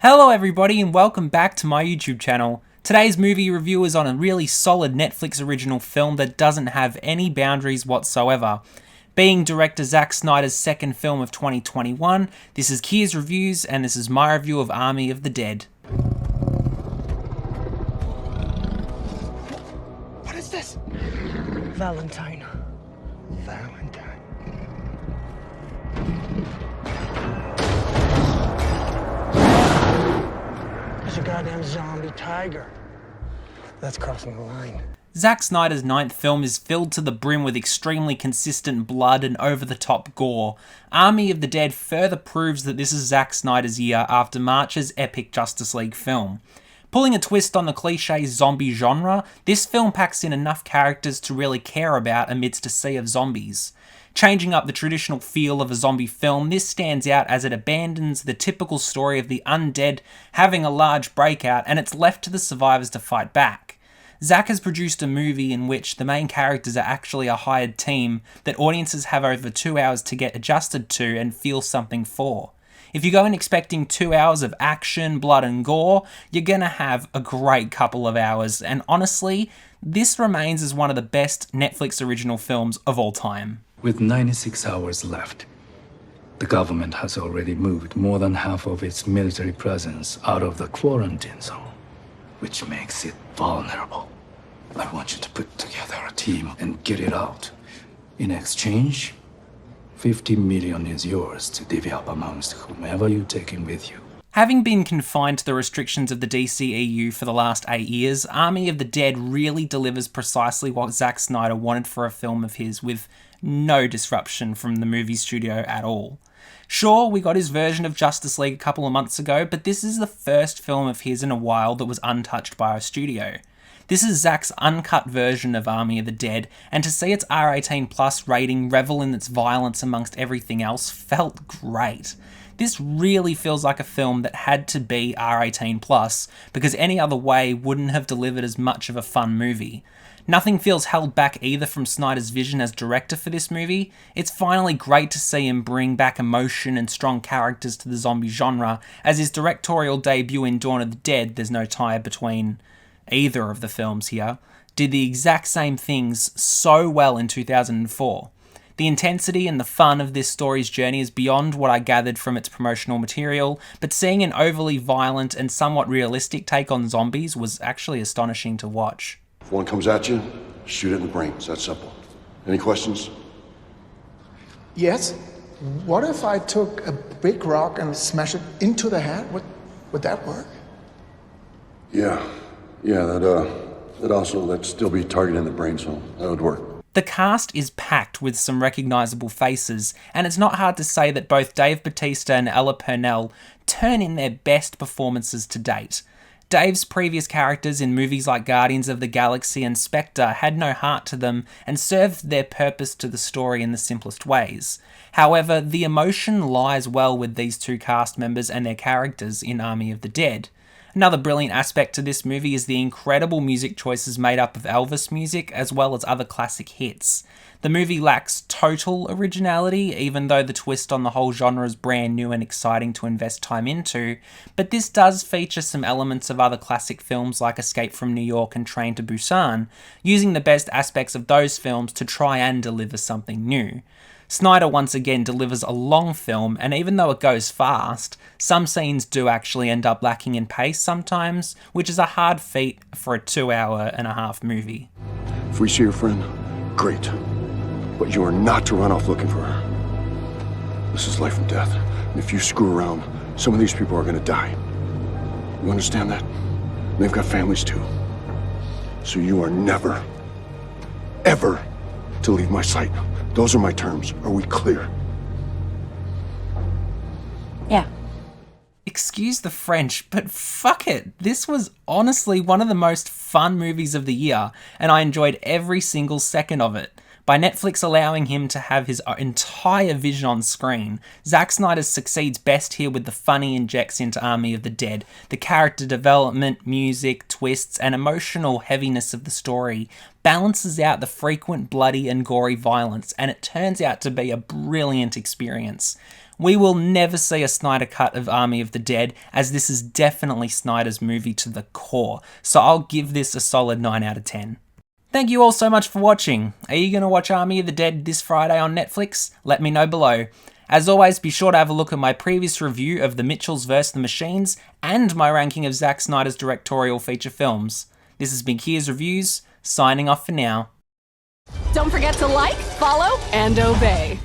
Hello everybody and welcome back to my YouTube channel. Today's movie review is on a really solid Netflix original film that doesn't have any boundaries whatsoever. Being director Zack Snyder's second film of 2021, this is Kia's Reviews and this is my review of Army of the Dead. What is this? Valentine. There's a goddamn zombie tiger. That's crossing the line. Zack Snyder's ninth film is filled to the brim with extremely consistent blood and over-the-top gore. Army of the Dead further proves that this is Zack Snyder's year after March's epic Justice League film. Pulling a twist on the cliché zombie genre, this film packs in enough characters to really care about amidst a sea of zombies. Changing up the traditional feel of a zombie film, this stands out as it abandons the typical story of the undead having a large breakout and it's left to the survivors to fight back. Zack has produced a movie in which the main characters are actually a hired team that audiences have over 2 hours to get adjusted to and feel something for. If you go in expecting 2 hours of action, blood and gore, you're gonna have a great couple of hours, and honestly, this remains as one of the best Netflix original films of all time. With 96 hours left, the government has already moved more than half of its military presence out of the quarantine zone, which makes it vulnerable. I want you to put together a team and get it out. In exchange, 50 million is yours to divvy up amongst whomever you take in with you. Having been confined to the restrictions of the DCEU for the last 8 years, Army of the Dead really delivers precisely what Zack Snyder wanted for a film of his, with no disruption from the movie studio at all. Sure, we got his version of Justice League a couple of months ago, but this is the first film of his in a while that was untouched by a studio. This is Zack's uncut version of Army of the Dead, and to see its R18+ rating revel in its violence amongst everything else felt great. This really feels like a film that had to be R18+, because any other way wouldn't have delivered as much of a fun movie. Nothing feels held back either from Snyder's vision as director for this movie. It's finally great to see him bring back emotion and strong characters to the zombie genre, as his directorial debut in Dawn of the Dead, there's no tie between either of the films here, did the exact same things so well in 2004. The intensity and the fun of this story's journey is beyond what I gathered from its promotional material, but seeing an overly violent and somewhat realistic take on zombies was actually astonishing to watch. If one comes at you, shoot it in the brain. It's that simple. Any questions? Yes? What if I took a big rock and smash it into the head? Would that work? Yeah, that'd still be targeting the brain, so that would work. The cast is packed with some recognisable faces, and it's not hard to say that both Dave Bautista and Ella Purnell turn in their best performances to date. Dave's previous characters in movies like Guardians of the Galaxy and Spectre had no heart to them and served their purpose to the story in the simplest ways. However, the emotion lies well with these two cast members and their characters in Army of the Dead. Another brilliant aspect to this movie is the incredible music choices made up of Elvis music as well as other classic hits. The movie lacks total originality, even though the twist on the whole genre is brand new and exciting to invest time into, but this does feature some elements of other classic films like Escape from New York and Train to Busan, using the best aspects of those films to try and deliver something new. Snyder once again delivers a long film, and even though it goes fast, some scenes do actually end up lacking in pace sometimes, which is a hard feat for a 2.5-hour movie. If we see your friend, great. But you are not to run off looking for her. This is life and death. And if you screw around, some of these people are gonna die. You understand that? They've got families too. So you are never, ever to leave my sight. Those are my terms. Are we clear? Yeah. Excuse the French, but fuck it. This was honestly one of the most fun movies of the year, and I enjoyed every single second of it. By Netflix allowing him to have his entire vision on screen, Zack Snyder succeeds best here with the funny injects into Army of the Dead. The character development, music, twists, and emotional heaviness of the story balances out the frequent bloody and gory violence, and it turns out to be a brilliant experience. We will never see a Snyder cut of Army of the Dead, as this is definitely Snyder's movie to the core, so I'll give this a solid 9 out of 10. Thank you all so much for watching. Are you going to watch Army of the Dead this Friday on Netflix? Let me know below. As always, be sure to have a look at my previous review of The Mitchells vs. the Machines and my ranking of Zack Snyder's directorial feature films. This has been Kia's Reviews, signing off for now. Don't forget to like, follow, and obey.